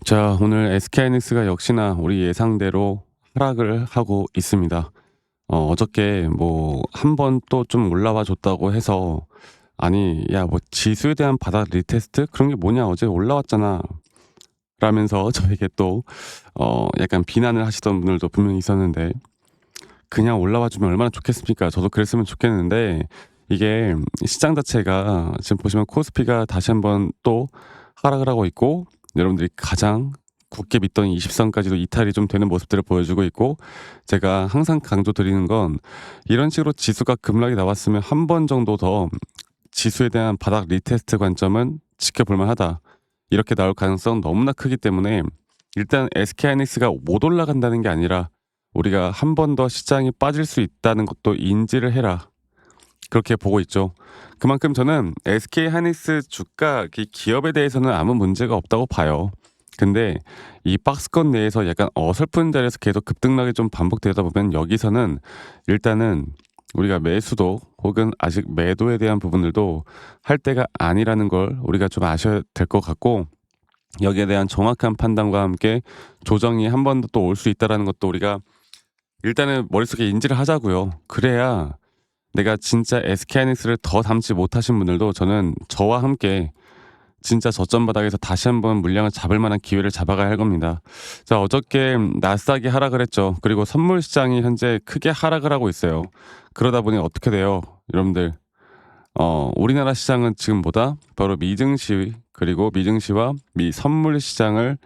자, 오늘 SK하이닉스가 역시나 우리 예상대로 하락을 하고 있습니다. 어저께 뭐 한 번 또 좀 올라와 줬다고 해서 아니 야 뭐 지수에 대한 바닥 리테스트 그런 게 뭐냐 어제 올라왔잖아 라면서 저에게 또 약간 비난을 하시던 분들도 분명히 있었는데 그냥 올라와 주면 얼마나 좋겠습니까? 저도 그랬으면 좋겠는데 이게 시장 자체가 지금 보시면 코스피가 다시 한번 또 하락을 하고 있고 여러분들이 가장 굳게 믿던 20선까지도 이탈이 좀 되는 모습들을 보여주고 있고 제가 항상 강조드리는 건 이런 식으로 지수가 급락이 나왔으면 한 번 정도 더 지수에 대한 바닥 리테스트 관점은 지켜볼 만하다. 이렇게 나올 가능성 너무나 크기 때문에 일단 SK하이닉스가 못 올라간다는 게 아니라 우리가 한 번 더 시장이 빠질 수 있다는 것도 인지를 해라. 그렇게 보고 있죠. 그만큼 저는 SK하이닉스 주가 기업에 대해서는 아무 문제가 없다고 봐요. 근데 이 박스권 내에서 약간 어설픈 자리에서 계속 급등락이 좀 반복되다 보면 여기서는 일단은 우리가 매수도 혹은 아직 매도에 대한 부분들도 할 때가 아니라는 걸 우리가 좀 아셔야 될 것 같고 여기에 대한 정확한 판단과 함께 조정이 한 번 더 또 올 수 있다라는 것도 우리가 일단은 머릿속에 인지를 하자고요. 그래야 내가 진짜 SK하이닉스를 더 담지 못하신 분들도 저는 저와 함께 진짜 저점 바닥에서 다시 한번 물량을 잡을 만한 기회를 잡아가야 할 겁니다. 자, 어저께 나스닥이 하락을 했죠. 그리고 선물 시장이 현재 크게 하락을 하고 있어요. 그러다 보니 어떻게 돼요? 여러분들, 우리나라 시장은 지금 뭐다? 바로 미증시 그리고 미증시와 미 선물 시장을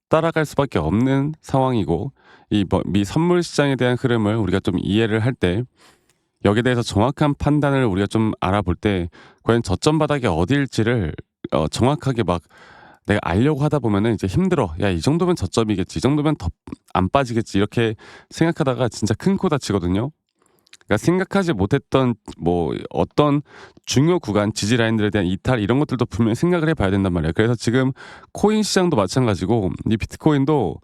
따라갈 수밖에 없는 상황이고 이 미 선물 시장에 대한 흐름을 우리가 좀 이해를 할 때 여기에 대해서 정확한 판단을 우리가 좀 알아볼 때 과연 저점 바닥이 어디일지를 정확하게 막 내가 알려고 하다 보면은 이제 힘들어. '야 이 정도면 저점이겠지. 이 정도면 더 안 빠지겠지.' 이렇게 생각하다가 진짜 큰 코 다치거든요. 그러니까 생각하지 못했던 뭐 어떤 중요 구간 지지 라인들에 대한 이탈 이런 것들도 분명히 생각을 해 봐야 된단 말이에요. 그래서 지금 코인 시장도 마찬가지고 이 비트코인도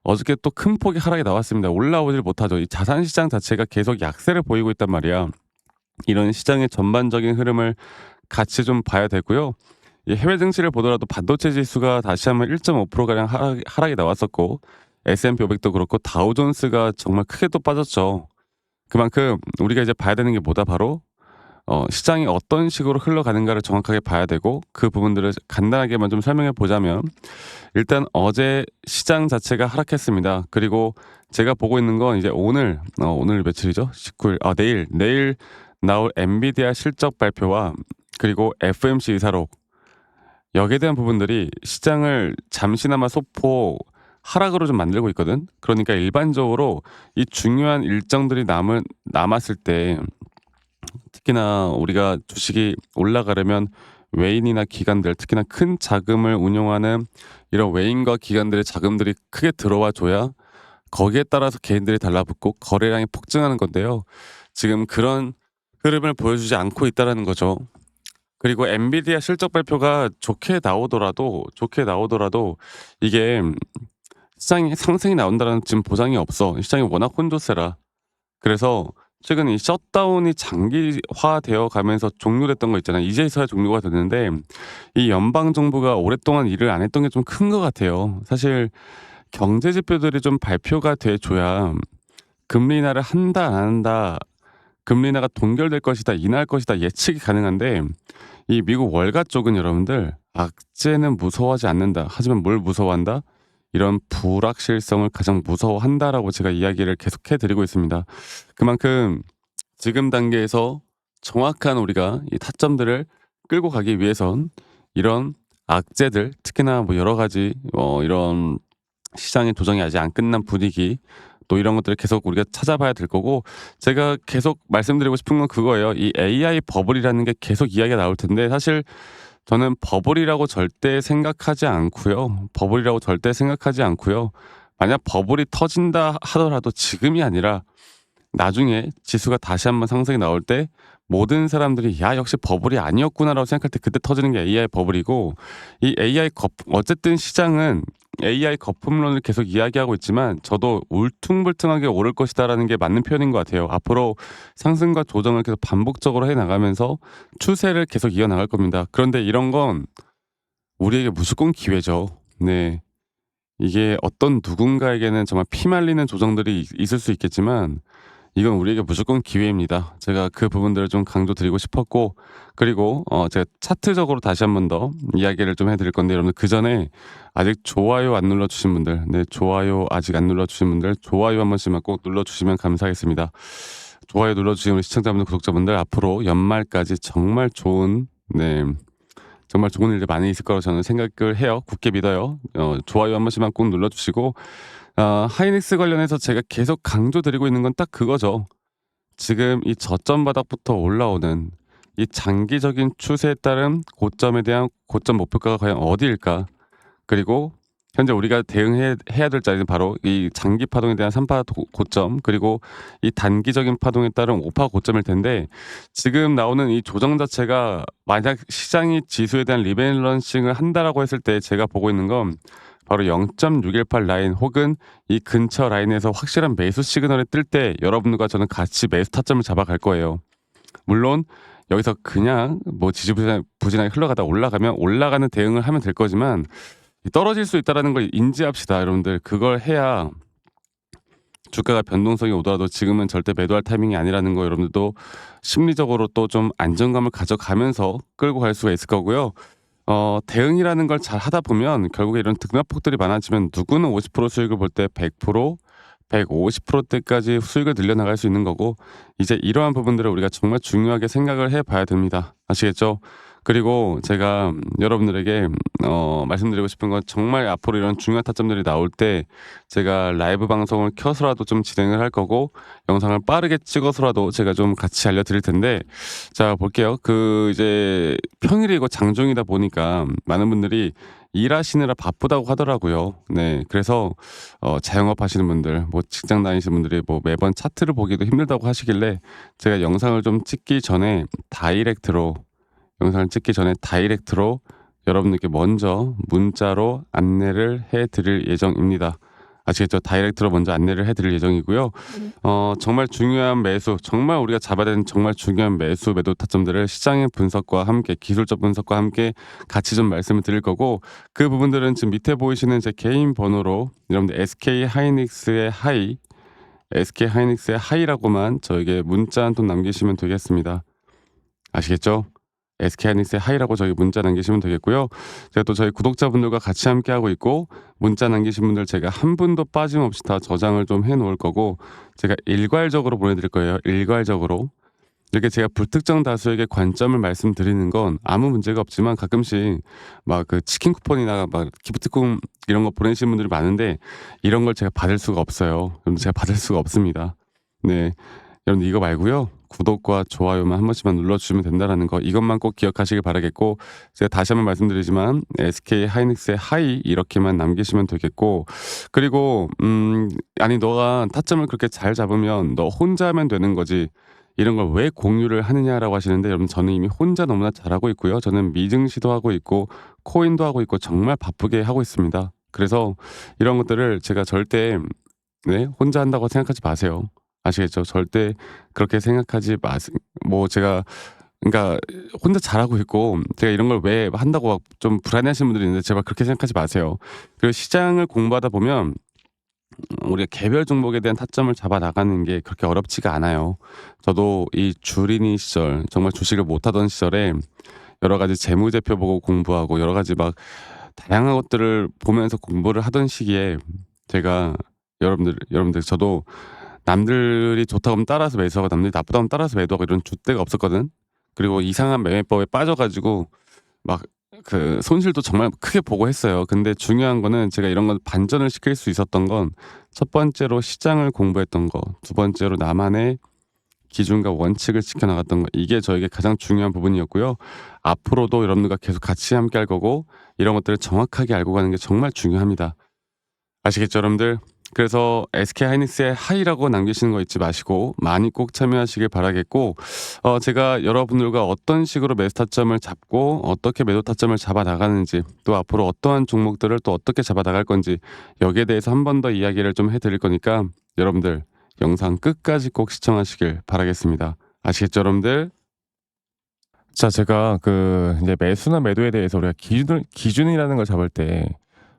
어저께 또 큰 폭의 하락이 나왔습니다. 올라오질 못하죠. 이 자산 시장 자체가 계속 약세를 보이고 있단 말이야. 이런 시장의 전반적인 흐름을 같이 좀 봐야 되고요. 이 해외 증시를 보더라도 반도체 지수가 다시 한번 1.5% 가량 하락이 나왔었고 S&P 500도 그렇고 다우존스가 정말 크게 또 빠졌죠. 그만큼 우리가 이제 봐야 되는 게 뭐다 바로 시장이 어떤 식으로 흘러가는가를 정확하게 봐야 되고 그 부분들을 간단하게만 좀 설명해 보자면 일단 어제 시장 자체가 하락했습니다. 그리고 제가 보고 있는 건 이제 오늘 며칠이죠? 19일. 내일 나올 엔비디아 실적 발표와 그리고 FMC 의사록 여기에 대한 부분들이 시장을 잠시나마 소폭 하락으로 좀 만들고 있거든. 그러니까 일반적으로 이 중요한 일정들이 남았을 때 특히나 우리가 주식이 올라가려면 외인이나 기관들 특히나 큰 자금을 운용하는 이런 외인과 기관들의 자금들이 크게 들어와 줘야 거기에 따라서 개인들이 달라붙고 거래량이 폭증하는 건데요. 지금 그런 흐름을 보여주지 않고 있다라는 거죠. 그리고 엔비디아 실적 발표가 좋게 나오더라도 이게 시장에 상승이 나온다는 지금 보장이 없어. 시장이 워낙 혼조세라. 그래서 최근 이 셧다운이 장기화되어 가면서 종료됐던 거 있잖아요. 이제서야 종료가 됐는데 이 연방 정부가 오랫동안 일을 안 했던 게 좀 큰 것 같아요. 사실 경제 지표들이 좀 발표가 돼 줘야 금리 인하를 한다 안 한다, 금리 인하가 동결될 것이다, 인하할 것이다 예측이 가능한데 이 미국 월가 쪽은 여러분들 악재는 무서워하지 않는다. 하지만 뭘 무서워한다? 이런 불확실성을 가장 무서워한다라고 제가 이야기를 계속해 드리고 있습니다. 그만큼 지금 단계에서 정확한 우리가 이 타점들을 끌고 가기 위해선 이런 악재들 특히나 뭐 여러 가지 이런 시장의 조정이 아직 안 끝난 분위기 또 이런 것들을 계속 우리가 찾아봐야 될 거고 제가 계속 말씀드리고 싶은 건 그거예요. 이 AI 버블이라는 게 계속 이야기가 나올 텐데 사실 저는 버블이라고 절대 생각하지 않고요. 버블이라고 절대 생각하지 않고요. 만약 버블이 터진다 하더라도 지금이 아니라 나중에 지수가 다시 한번 상승이 나올 때 모든 사람들이 '야 역시 버블이 아니었구나.'라고 생각할 때 그때 터지는 게 AI 버블이고 이 AI 거품 어쨌든 시장은 AI 거품론을 계속 이야기하고 있지만 저도 울퉁불퉁하게 오를 것이다라는 게 맞는 표현인 것 같아요. 앞으로 상승과 조정을 계속 반복적으로 해 나가면서 추세를 계속 이어나갈 겁니다. 그런데 이런 건 우리에게 무조건 기회죠. 네. 이게 어떤 누군가에게는 정말 피말리는 조정들이 있을 수 있겠지만 이건 우리에게 무조건 기회입니다. 제가 그 부분들을 좀 강조드리고 싶었고, 그리고 제가 차트적으로 다시 한 번 더 이야기를 좀 해 드릴 건데, 여러분들 그전에 아직 좋아요 안 눌러 주신 분들, 네, 좋아요 아직 안 눌러 주신 분들 좋아요 한 번씩만 꼭 눌러 주시면 감사하겠습니다. 좋아요 눌러 주신 우리 시청자분들, 구독자분들, 앞으로 연말까지 정말 좋은, 네, 정말 좋은 일들 많이 있을 거라고 저는 생각을 해요. 굳게 믿어요. 좋아요 한 번씩만 꼭 눌러 주시고, 하이닉스 관련해서 제가 계속 강조드리고 있는 건 딱 그거죠. 지금 이 저점 바닥부터 올라오는 이 장기적인 추세에 따른 고점에 대한 고점 목표가가 과연 어디일까? 그리고 현재 우리가 대응해야 될 자리는 바로 이 장기 파동에 대한 3파 고점, 그리고 이 단기적인 파동에 따른 5파 고점일 텐데, 지금 나오는 이 조정 자체가 만약 시장이 지수에 대한 리밸런싱을 한다라고 했을 때 제가 보고 있는 건 바로 0.618 라인 혹은 이 근처 라인에서 확실한 매수 시그널이 뜰 때 여러분들과 저는 같이 매수 타점을 잡아갈 거예요. 물론 여기서 그냥 뭐 지지부진하게 흘러가다 올라가면 올라가는 대응을 하면 될 거지만, 떨어질 수 있다라는 걸 인지합시다, 여러분들. 그걸 해야 주가가 변동성이 오더라도 지금은 절대 매도할 타이밍이 아니라는 거 여러분들도 심리적으로 또 좀 안정감을 가져가면서 끌고 갈 수가 있을 거고요. 대응이라는 걸 잘 하다 보면 결국에 이런 등락폭들이 많아지면 누구는 50% 수익을 볼 때 100%, 150%대까지 수익을 늘려나갈 수 있는 거고, 이제 이러한 부분들을 우리가 정말 중요하게 생각을 해봐야 됩니다. 아시겠죠? 그리고 제가 여러분들에게 말씀드리고 싶은 건, 정말 앞으로 이런 중요한 타점들이 나올 때 제가 라이브 방송을 켜서라도 좀 진행을 할 거고, 영상을 빠르게 찍어서라도 제가 좀 같이 알려드릴 텐데, 자 볼게요. 그 이제 평일이고 장중이다 보니까 많은 분들이 일하시느라 바쁘다고 하더라고요. 네, 그래서 자영업 하시는 분들, 뭐 직장 다니시는 분들이 뭐 매번 차트를 보기도 힘들다고 하시길래 제가 영상을 좀 찍기 전에 다이렉트로 영상을 찍기 전에 다이렉트로 여러분들께 먼저 문자로 안내를 해 드릴 예정입니다. 아시겠죠? 다이렉트로 먼저 안내를 해 드릴 예정이고요. 정말 중요한 매수, 정말 우리가 잡아야 되는 정말 중요한 매수 매도 타점들을 시장의 분석과 함께, 기술적 분석과 함께 같이 좀 말씀을 드릴 거고, 그 부분들은 지금 밑에 보이시는 제 개인 번호로 여러분들 SK 하이닉스의 하이라고만 저에게 문자 한 통 남기시면 되겠습니다. 아시겠죠? SK하이닉스의 하이라고 저희 문자 남기시면 되겠고요. 제가 또 저희 구독자분들과 같이 함께하고 있고, 문자 남기신 분들 제가 한 분도 빠짐없이 다 저장을 좀 해놓을 거고, 제가 일괄적으로 보내드릴 거예요. 일괄적으로. 이렇게 제가 불특정 다수에게 관점을 말씀드리는 건 아무 문제가 없지만, 가끔씩 막 그 치킨 쿠폰이나 막 기프티콘 이런 거 보내시는 분들이 많은데, 이런 걸 제가 받을 수가 없어요. 여러분, 제가 받을 수가 없습니다. 네, 여러분 이거 말고요. 구독과 좋아요만 한 번씩만 눌러주시면 된다라는 거, 이것만 꼭 기억하시길 바라겠고, 제가 다시 한번 말씀드리지만 SK 하이닉스의 하이 이렇게만 남기시면 되겠고, 그리고 아니 너가 타점을 그렇게 잘 잡으면 너 혼자 하면 되는 거지, 이런 걸 왜 공유를 하느냐라고 하시는데, 여러분 저는 이미 혼자 너무나 잘하고 있고요. 저는 미증 시도하고 있고 코인도 하고 있고 정말 바쁘게 하고 있습니다. 그래서 이런 것들을 제가 절대, 네, 혼자 한다고 생각하지 마세요. 아시겠죠? 절대 그렇게 생각하지 마세요. 뭐 제가, 그러니까 혼자 잘하고 있고 제가 이런 걸 왜 한다고 막 좀 불안해하시는 분들이 있는데, 제발 그렇게 생각하지 마세요. 그리고 시장을 공부하다 보면 우리가 개별 종목에 대한 타점을 잡아 나가는 게 그렇게 어렵지가 않아요. 저도 이 주린이 시절, 정말 주식을 못하던 시절에 여러 가지 재무제표 보고 공부하고 여러 가지 막 다양한 것들을 보면서 공부를 하던 시기에, 제가 여러분들 저도 남들이 좋다고 하면 따라서 매수하고 남들이 나쁘다고 하면 따라서 매도하고 이런 줏대가 없었거든. 그리고 이상한 매매법에 빠져가지고 막 그 손실도 정말 크게 보고 했어요. 근데 중요한 거는 제가 이런 건 반전을 시킬 수 있었던 건, 첫 번째로 시장을 공부했던 거, 두 번째로 나만의 기준과 원칙을 지켜나갔던 거, 이게 저에게 가장 중요한 부분이었고요. 앞으로도 여러분들과 계속 같이 함께 할 거고, 이런 것들을 정확하게 알고 가는 게 정말 중요합니다. 아시겠죠, 여러분들? 그래서 SK 하이닉스의 하이라고 남기시는 거 잊지 마시고 많이 꼭 참여하시길 바라겠고, 제가 여러분들과 어떤 식으로 매수 타점을 잡고 어떻게 매도 타점을 잡아 나가는지, 또 앞으로 어떠한 종목들을 또 어떻게 잡아 나갈 건지, 여기에 대해서 한 번 더 이야기를 좀 해드릴 거니까 여러분들 영상 끝까지 꼭 시청하시길 바라겠습니다. 아시겠죠, 여러분들? 자, 제가 그 이제 매수나 매도에 대해서 우리가 기준이라는 걸 잡을 때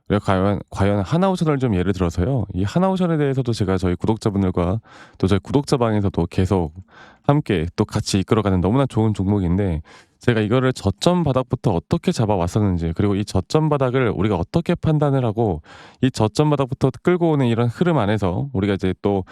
우리가 과연 하나오션을 좀 예를 들어서요. 이 하나오션에 대해서도 제가 저희 구독자분들과 또 저희 구독자방에서도 계속 함께 또 같이 이끌어가는 너무나 좋은 종목인데, 제가 이거를 저점 바닥부터 어떻게 잡아왔었는지, 그리고 이 저점 바닥을 우리가 어떻게 판단을 하고 이 저점 바닥부터 끌고 오는 이런 흐름 안에서 우리가 이제 또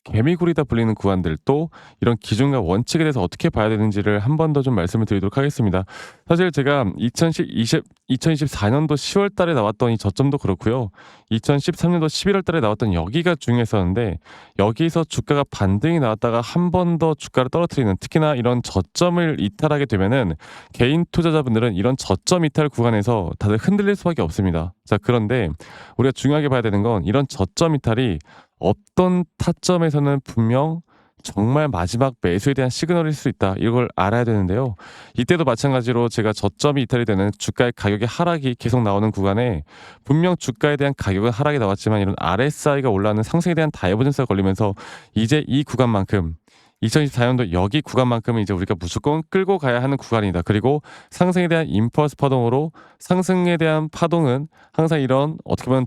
개미굴이다 불리는 구간들, 또 이런 기준과 원칙에 대해서 어떻게 봐야 되는지를 한 번 더 좀 말씀을 드리도록 하겠습니다. 사실 제가 2024년도 10월 달에 나왔던 이 저점도 그렇고요. 2013년도 11월 달에 나왔던 여기가 중요했었는데, 여기서 주가가 반등이 나왔다가 한 번 더 주가를 떨어뜨리는, 특히나 이런 저점을 이탈하게 되면은 개인 투자자분들은 이런 저점 이탈 구간에서 다들 흔들릴 수밖에 없습니다. 자, 그런데 우리가 중요하게 봐야 되는 건 이런 저점 이탈이 어떤 타점에서는 분명 정말 마지막 매수에 대한 시그널일 수 있다, 이걸 알아야 되는데요. 이때도 마찬가지로 제가 저점이 이탈이 되는 주가의 가격의 하락이 계속 나오는 구간에 분명 주가에 대한 가격은 하락이 나왔지만 이런 RSI가 올라가는 상승에 대한 다이버전스가 걸리면서 이제 이 구간만큼, 2024년도 여기 구간만큼은 이제 우리가 무조건 끌고 가야 하는 구간이다. 그리고 상승에 대한 임펄스 파동으로, 상승에 대한 파동은 항상 이런 어떻게 보면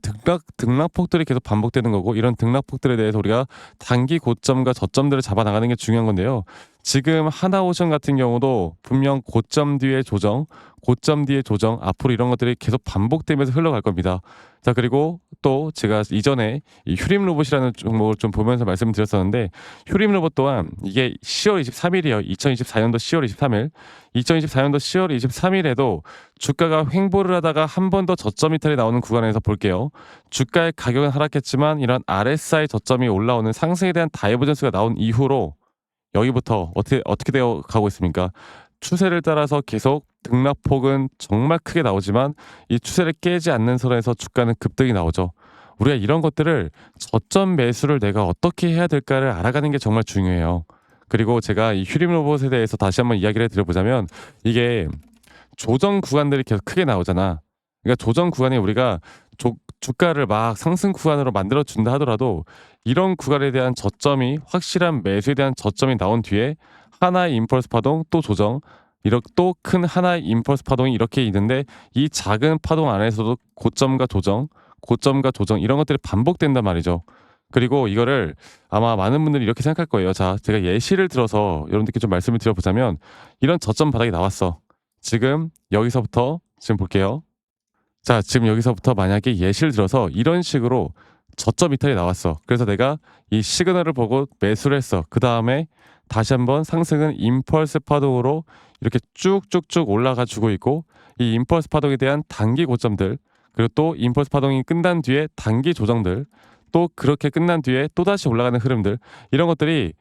등락폭들이 계속 반복되는 거고, 이런 등락폭들에 대해서 우리가 단기 고점과 저점들을 잡아 나가는 게 중요한 건데요. 지금 하나오션 같은 경우도 분명 고점 뒤에 조정, 고점 뒤에 조정, 앞으로 이런 것들이 계속 반복되면서 흘러갈 겁니다. 자, 그리고 또 제가 이전에 이 휴림 로봇이라는 종목을 좀 보면서 말씀드렸었는데, 휴림 로봇 또한 이게 10월 23일이에요. 2024년도 10월 23일. 2024년도 10월 23일에도 주가가 횡보를 하다가 한 번 더 저점 이탈이 나오는 구간에서 볼게요. 주가의 가격은 하락했지만 이런 RSI 저점이 올라오는 상승에 대한 다이버전스가 나온 이후로 여기부터 어떻게 되어 가고 있습니까? 추세를 따라서 계속 등락폭은 정말 크게 나오지만 이 추세를 깨지 않는 선에서 주가는 급등이 나오죠. 우리가 이런 것들을 저점 매수를 내가 어떻게 해야 될까를 알아가는 게 정말 중요해요. 그리고 제가 이 휴림 로봇에 대해서 다시 한번 이야기를 드려보자면, 이게 조정 구간들이 계속 크게 나오잖아. 그러니까 조정 구간에 우리가 주가를 막 상승 구간으로 만들어 준다 하더라도 이런 구간에 대한 저점이, 확실한 매수에 대한 저점이 나온 뒤에 하나의 임펄스 파동, 또 조정, 이렇게 또 큰 하나의 임펄스 파동이 이렇게 있는데, 이 작은 파동 안에서도 고점과 조정, 고점과 조정, 이런 것들이 반복된단 말이죠. 그리고 이거를 아마 많은 분들이 이렇게 생각할 거예요. 자, 제가 예시를 들어서 여러분들께 좀 말씀을 드려보자면, 이런 저점 바닥이 나왔어. 지금 여기서부터 지금 볼게요. 자, 지금 여기서부터 만약에 예시를 들어서 이런 식으로 저점 이탈이 나왔어. 그래서 내가 이 시그널을 보고 매수를 했어. 그 다음에 다시 한번 상승은 임펄스 파동으로 이렇게 쭉쭉쭉 올라가 주고 있고, 이 임펄스 파동에 대한 단기 고점들, 그리고 또 임펄스 파동이 끝난 뒤에 단기 조정들, 또 그렇게 끝난 뒤에 또다시 올라가는 흐름들, 이런 것들이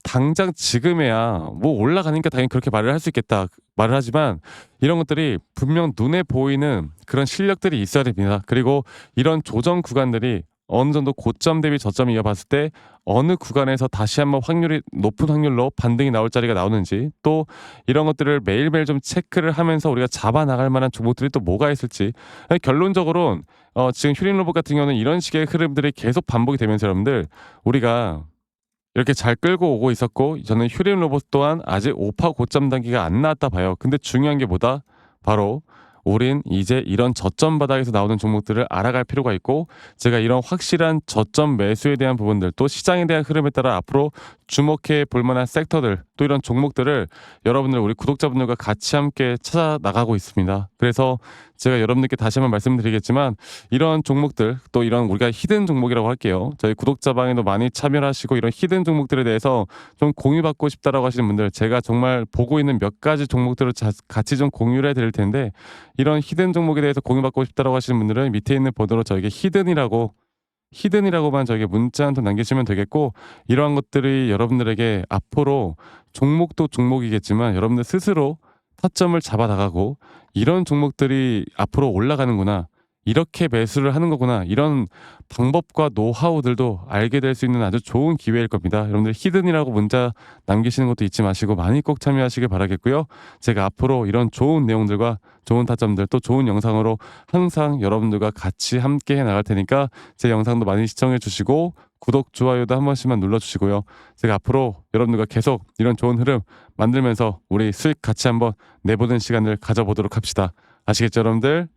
당장 지금에야 뭐 올라가니까 당연히 그렇게 말을 할 수 있겠다 말을 하지만, 이런 것들이 분명 눈에 보이는 그런 실력들이 있어야 됩니다. 그리고 이런 조정 구간들이 어느 정도 고점 대비 저점을 이어봤을 때 어느 구간에서 다시 한번 확률이 높은 확률로 반등이 나올 자리가 나오는지, 또 이런 것들을 매일매일 좀 체크를 하면서 우리가 잡아 나갈 만한 종목들이 또 뭐가 있을지. 결론적으로 지금 휴림 로봇 같은 경우는 이런 식의 흐름들이 계속 반복이 되면서 여러분들, 우리가 이렇게 잘 끌고 오고 있었고, 저는 휴림 로봇 또한 아직 5파 고점 단계가 안 나왔다 봐요. 근데 중요한 게 뭐다? 바로 우린 이제 이런 저점 바닥에서 나오는 종목들을 알아갈 필요가 있고, 제가 이런 확실한 저점 매수에 대한 부분들, 또 시장에 대한 흐름에 따라 앞으로 주목해 볼 만한 섹터들, 또 이런 종목들을 여러분들, 우리 구독자분들과 같이 함께 찾아 나가고 있습니다. 그래서 제가 여러분들께 다시 한번 말씀드리겠지만, 이런 종목들, 또 이런 우리가 히든 종목이라고 할게요. 저희 구독자방에도 많이 참여를 하시고 이런 히든 종목들에 대해서 좀 공유받고 싶다라고 하시는 분들, 제가 정말 보고 있는 몇 가지 종목들을 같이 좀 공유를 해드릴 텐데, 이런 히든 종목에 대해서 공유받고 싶다라고 하시는 분들은 밑에 있는 번호로 저에게 히든이라고만 저에게 문자 한 통 남기시면 되겠고, 이러한 것들이 여러분들에게 앞으로 종목도 종목이겠지만 여러분들 스스로 타점을 잡아 나가고, 이런 종목들이 앞으로 올라가는구나, 이렇게 매수를 하는 거구나, 이런 방법과 노하우들도 알게 될 수 있는 아주 좋은 기회일 겁니다. 여러분들 히든이라고 문자 남기시는 것도 잊지 마시고 많이 꼭 참여하시길 바라겠고요. 제가 앞으로 이런 좋은 내용들과 좋은 타점들, 또 좋은 영상으로 항상 여러분들과 같이 함께 해 나갈 테니까 제 영상도 많이 시청해 주시고 구독, 좋아요도 한 번씩만 눌러주시고요. 제가 앞으로 여러분들과 계속 이런 좋은 흐름 만들면서 우리 수익 같이 한번 내보는 시간을 가져보도록 합시다. 아시겠죠, 여러분들?